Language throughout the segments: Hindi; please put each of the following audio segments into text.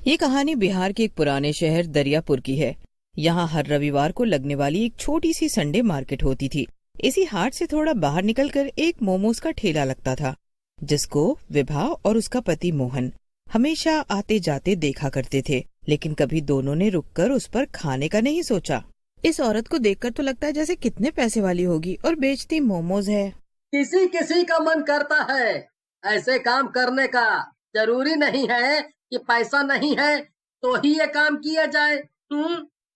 ये कहानी बिहार के एक पुराने शहर दरियापुर की है। यहाँ हर रविवार को लगने वाली एक छोटी सी संडे मार्केट होती थी। इसी हाट से थोड़ा बाहर निकलकर एक मोमोज का ठेला लगता था, जिसको विभा और उसका पति मोहन हमेशा आते जाते देखा करते थे। लेकिन कभी दोनों ने रुककर उस पर खाने का नहीं सोचा। इस औरत को देखकर तो लगता है जैसे कितने पैसे वाली होगी और बेचती मोमोज है। किसी किसी का मन करता है ऐसे काम करने का। जरूरी नहीं है कि पैसा नहीं है तो ही ये काम किया जाए।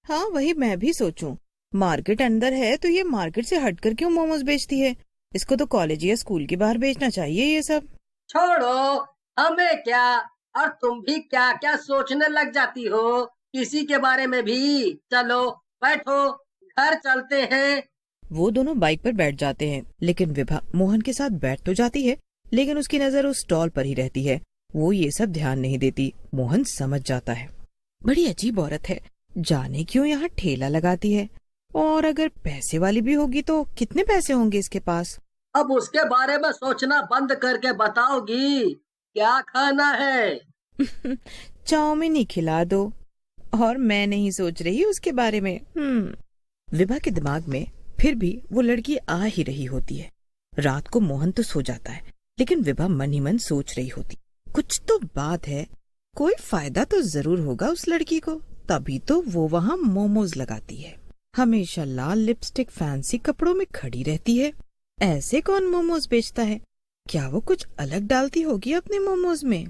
हाँ, वही मैं भी सोचूं। मार्केट अंदर है तो ये मार्केट से हटकर क्यों मोमोज बेचती है? इसको तो कॉलेज या स्कूल के बाहर बेचना चाहिए ये सब। छोड़ो, हमें क्या। और तुम भी क्या क्या सोचने लग जाती हो किसी के बारे में भी। चलो बैठो, घर चलते हैं। वो दोनों बाइक पर बैठ जाते हैं, लेकिन विभा मोहन के साथ बैठ तो जाती है, लेकिन उसकी नजर उस स्टॉल पर ही रहती है। वो ये सब ध्यान नहीं देती। मोहन समझ जाता है, बड़ी अजीब औरत है, जाने क्यों यहाँ ठेला लगाती है। और अगर पैसे वाली भी होगी तो कितने पैसे होंगे इसके पास? अब उसके बारे में सोचना बंद करके बताओगी क्या खाना है? चाउमीन ही खिला दो। और मैं नहीं सोच रही उसके बारे में। विभा के दिमाग में फिर भी वो लड़की आ ही रही होती है। रात को मोहन तो सो जाता है, लेकिन विभा मन ही मन सोच रही होती, कुछ तो बात है, कोई फायदा तो जरूर होगा उस लड़की को, तभी तो वो वहाँ मोमोज लगाती है। हमेशा लाल लिपस्टिक फैंसी कपड़ों में खड़ी रहती है। ऐसे कौन मोमोज बेचता है? क्या वो कुछ अलग डालती होगी अपने मोमोज में?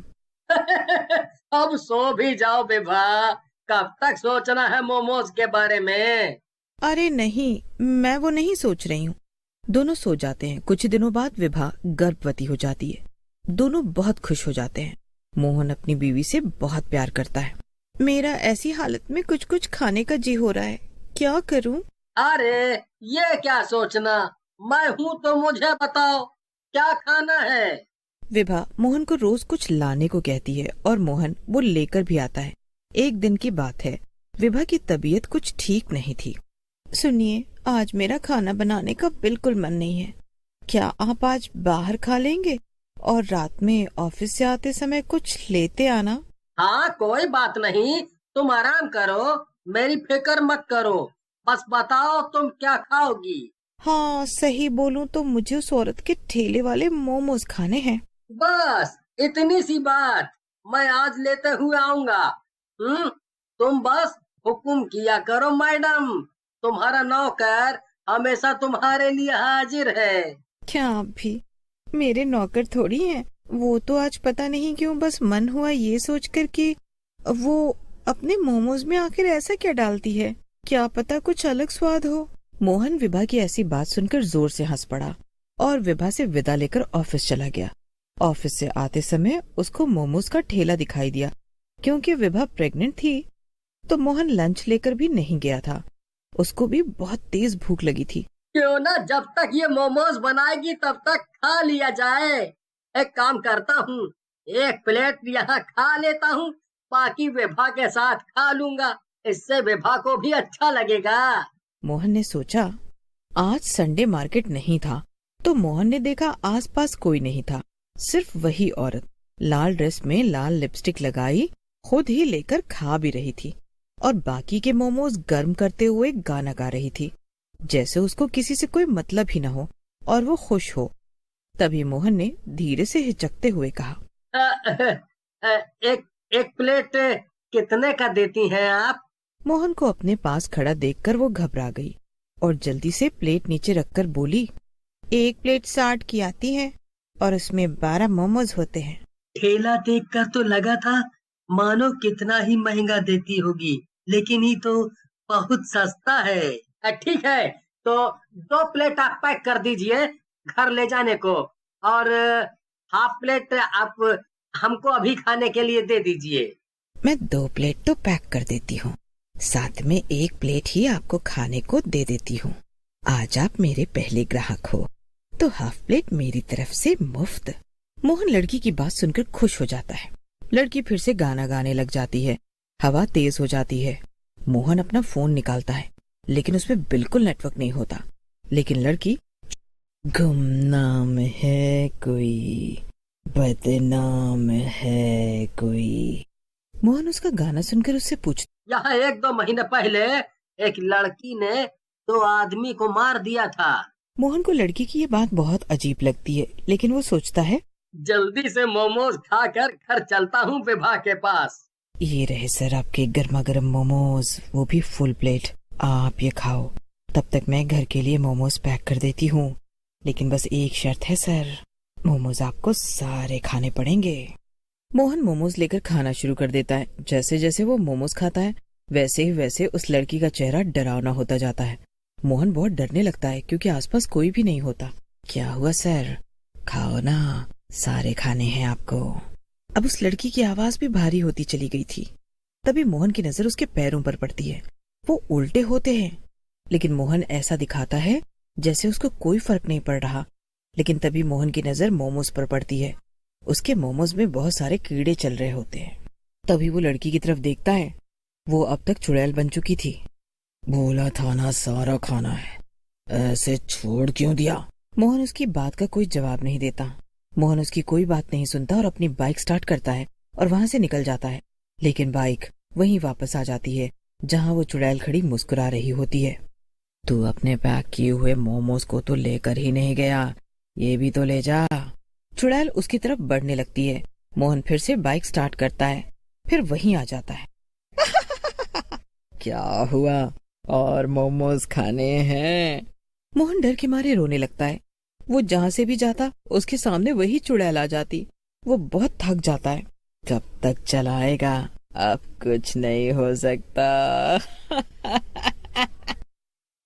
अब सो भी जाओ विभा, कब तक सोचना है मोमोज के बारे में? अरे नहीं, मैं वो नहीं सोच रही हूँ। दोनों सो जाते हैं। कुछ दिनों बाद विभा गर्भवती हो जाती है। दोनों बहुत खुश हो जाते हैं। मोहन अपनी बीवी से बहुत प्यार करता है। मेरा ऐसी हालत में कुछ कुछ खाने का जी हो रहा है, क्या करूं? अरे ये क्या सोचना, मैं हूँ तो मुझे बताओ क्या खाना है। विभा मोहन को रोज कुछ लाने को कहती है और मोहन वो लेकर भी आता है। एक दिन की बात है, विभा की तबीयत कुछ ठीक नहीं थी। सुनिए, आज मेरा खाना बनाने का बिल्कुल मन नहीं है। क्या आप आज बाहर खा लेंगे और रात में ऑफिस से आते समय कुछ लेते आना? हाँ कोई बात नहीं, तुम आराम करो, मेरी फिक्र मत करो, बस बताओ तुम क्या खाओगी। हाँ, सही बोलूं तो मुझे उस औरत के ठेले वाले मोमोज खाने हैं। बस इतनी सी बात, मैं आज लेते हुए आऊंगा। तुम बस हुक्म किया करो मैडम, तुम्हारा नौकर हमेशा तुम्हारे लिए हाजिर है। क्या आप भी मेरे नौकर थोड़ी हैं? वो तो आज पता नहीं क्यों बस मन हुआ ये सोचकर कि वो अपने मोमोज में आखिर ऐसा क्या डालती है, क्या पता कुछ अलग स्वाद हो। मोहन विभा की ऐसी बात सुनकर जोर से हंस पड़ा और विभा से विदा लेकर ऑफिस चला गया। ऑफिस से आते समय उसको मोमोज का ठेला दिखाई दिया। क्योंकि विभा प्रेग्नेंट थी तो मोहन लंच लेकर भी नहीं गया था। उसको भी बहुत तेज भूख लगी थी। क्यों ना जब तक ये मोमोज बनाएगी तब तक खा लिया जाए। एक काम करता हूँ, एक प्लेट यहाँ खा लेता हूँ, बाकी विभा के साथ खा लूंगा, इससे विभा को भी अच्छा लगेगा। मोहन ने सोचा, आज संडे मार्केट नहीं था तो मोहन ने देखा आसपास कोई नहीं था, सिर्फ वही औरत लाल ड्रेस में लाल लिपस्टिक लगाई खुद ही लेकर खा भी रही थी और बाकी के मोमोज गर्म करते हुए गाना गा रही थी, जैसे उसको किसी से कोई मतलब ही न हो और वो खुश हो। तभी मोहन ने धीरे से हिचकते हुए कहा, एक प्लेट कितने का देती हैं आप? मोहन को अपने पास खड़ा देखकर वो घबरा गई और जल्दी से प्लेट नीचे रखकर बोली, 1 प्लेट 60 की आती है और उसमें 12 मोमोज होते हैं। ठेला देखकर तो लगा था मानो कितना ही महंगा देती होगी, लेकिन ये तो बहुत सस्ता है। ठीक है, तो 2 प्लेट आप पैक कर दीजिए घर ले जाने को, और हाफ प्लेट आप हमको अभी खाने के लिए दे दीजिए। मैं 2 प्लेट तो पैक कर देती हूँ, साथ में 1 प्लेट ही आपको खाने को दे देती हूँ। आज आप मेरे पहले ग्राहक हो तो हाफ प्लेट मेरी तरफ से मुफ्त। मोहन लड़की की बात सुनकर खुश हो जाता है। लड़की फिर से गाना गाने लग जाती है। हवा तेज हो जाती है। मोहन अपना फोन निकालता है, लेकिन उसमें बिल्कुल नेटवर्क नहीं होता। लेकिन लड़की, गुमनाम है कोई, बदनाम है कोई, मोहन उसका गाना सुनकर उससे पूछता। यहाँ 1-2 महीने पहले एक लड़की ने 2 आदमी को मार दिया था। मोहन को लड़की की ये बात बहुत अजीब लगती है, लेकिन वो सोचता है जल्दी से मोमोज खाकर घर चलता हूँ विभा के पास। ये रहे सर आपके गर्मा गर्म मोमोज, वो भी फुल प्लेट। आप ये खाओ, तब तक मैं घर के लिए मोमोज पैक कर देती हूँ। लेकिन बस एक शर्त है सर, मोमोज आपको सारे खाने पड़ेंगे। मोहन मोमोज लेकर खाना शुरू कर देता है। जैसे जैसे वो मोमोज खाता है वैसे ही वैसे उस लड़की का चेहरा डरावना होता जाता है। मोहन बहुत डरने लगता है क्योंकि आसपास कोई भी नहीं होता। क्या हुआ सर, खाओ ना, सारे खाने हैं आपको। अब उस लड़की की आवाज भी भारी होती चली गई थी। तभी मोहन की नजर उसके पैरों पर पड़ती है। वो उल्टे होते हैं, लेकिन मोहन ऐसा दिखाता है जैसे उसको कोई फर्क नहीं पड़ रहा। लेकिन तभी मोहन की नजर मोमोज पर पड़ती है। उसके मोमोज में बहुत सारे कीड़े चल रहे होते हैं। तभी वो लड़की की तरफ देखता है। वो अब तक चुड़ैल बन चुकी थी। बोला था ना सारा खाना है, ऐसे छोड़ क्यों दिया? मोहन उसकी बात का कोई जवाब नहीं देता। मोहन उसकी कोई बात नहीं सुनता और अपनी बाइक स्टार्ट करता है और वहां से निकल जाता है। लेकिन बाइक वहीं वापस आ जाती है जहां वो चुड़ैल खड़ी मुस्कुरा रही होती है। तू अपने पैक किए हुए मोमोज को तो लेकर ही नहीं गया, ये भी तो ले जा। चुड़ैल उसकी तरफ बढ़ने लगती है। मोहन फिर से बाइक स्टार्ट करता है, फिर वहीं आ जाता है। क्या हुआ, और मोमोज खाने हैं? मोहन डर के मारे रोने लगता है। वो जहाँ से भी जाता उसके सामने वही चुड़ैल आ जाती। वो बहुत थक जाता है। कब तक चलाएगा, अब कुछ नहीं हो सकता।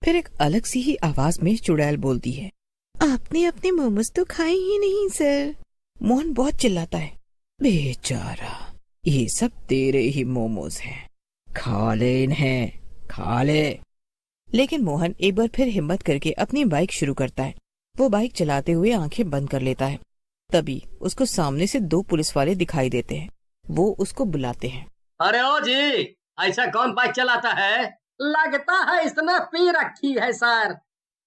फिर एक अलग सी ही आवाज में चुड़ैल बोलती है, आपने अपने मोमोज तो खाए ही नहीं सर। मोहन बहुत चिल्लाता है, बेचारा, ये सब तेरे ही मोमोज हैं, खा ले इन्हें, खा ले। लेकिन मोहन एक बार फिर हिम्मत करके अपनी बाइक शुरू करता है। वो बाइक चलाते हुए आंखें बंद कर लेता है। तभी उसको सामने से 2 पुलिस वाले दिखाई देते हैं। वो उसको बुलाते हैं। अरे ओ जी, ऐसा कौन बाइक चलाता है? लगता है इसने पी रखी है सर।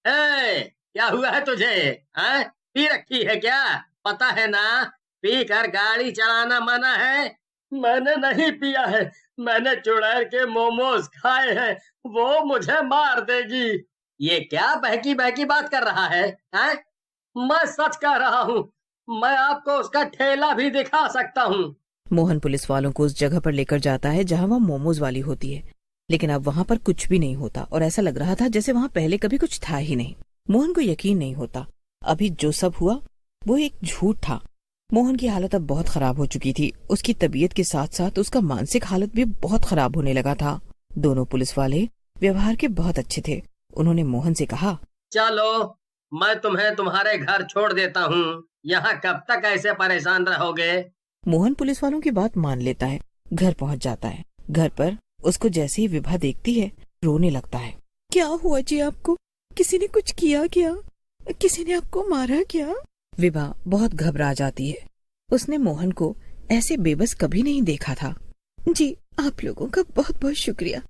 क्या हुआ है तुझे? पी रखी है क्या? पता है ना, पी कर गाड़ी चलाना मना है। मैंने नहीं पिया है, मैंने चुड़ैल के मोमोज खाए हैं, वो मुझे मार देगी। ये क्या बहकी बहकी बात कर रहा है? मैं सच कह रहा हूँ, मैं आपको उसका ठेला भी दिखा सकता हूँ। मोहन पुलिस वालों को उस जगह पर लेकर जाता है जहाँ वहाँ मोमोज वाली होती है। लेकिन अब वहाँ पर कुछ भी नहीं होता और ऐसा लग रहा था जैसे वहाँ पहले कभी कुछ था ही नहीं। मोहन को यकीन नहीं होता अभी जो सब हुआ वो एक झूठ था। मोहन की हालत अब बहुत खराब हो चुकी थी। उसकी तबीयत के साथ साथ उसका मानसिक हालत भी बहुत खराब होने लगा था। दोनों पुलिस वाले व्यवहार के बहुत अच्छे थे। उन्होंने मोहन से कहा, चलो मैं तुम्हें तुम्हारे घर छोड़ देता हूँ, यहाँ कब तक ऐसे परेशान रहोगे? मोहन पुलिस वालों की बात मान लेता है, घर पहुँच जाता है। घर पर उसको जैसे ही विभा देखती है रोने लगता है। क्या हुआ जी आपको? किसी ने कुछ किया क्या? किसी ने आपको मारा क्या? विभा बहुत घबरा जाती है। उसने मोहन को ऐसे बेबस कभी नहीं देखा था। जी आप लोगों का बहुत बहुत शुक्रिया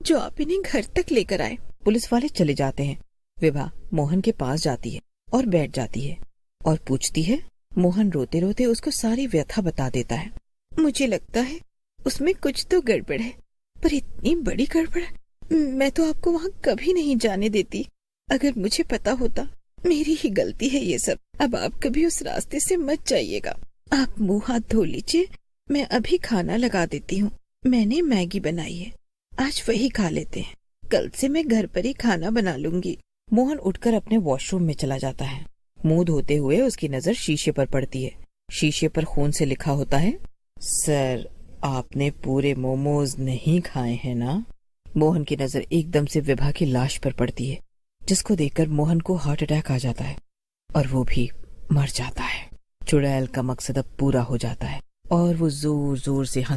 जो आप इन्हें घर तक लेकर आए। पुलिस वाले चले जाते हैं। विभा मोहन के पास जाती है और बैठ जाती है और पूछती है। मोहन रोते रोते उसको सारी व्यथा बता देता है। मुझे लगता है उसमें कुछ तो गड़बड़ है, पर इतनी बड़ी गड़बड़, मैं तो आपको वहाँ कभी नहीं जाने देती। अगर मुझे पता होता, मेरी ही गलती है ये सब। अब आप कभी उस रास्ते से मत जाइएगा। आप मुंह हाथ धो लीजिए, मैं अभी खाना लगा देती हूँ। मैंने मैगी बनाई है, आज वही खा लेते हैं। कल से मैं घर पर ही खाना बना लूंगी। मोहन उठकर अपने वॉशरूम में चला जाता है। मुंह धोते हुए उसकी नजर शीशे पर पड़ती है। शीशे पर खून से लिखा होता है, सर आपने पूरे मोमोज नहीं खाए हैं ना? मोहन की नजर एकदम से विभा की लाश पर पड़ती है, जिसको देखकर मोहन को हार्ट अटैक आ जाता है और वो भी मर जाता है। चुड़ैल का मकसद अब पूरा हो जाता है और वो जोर जोर से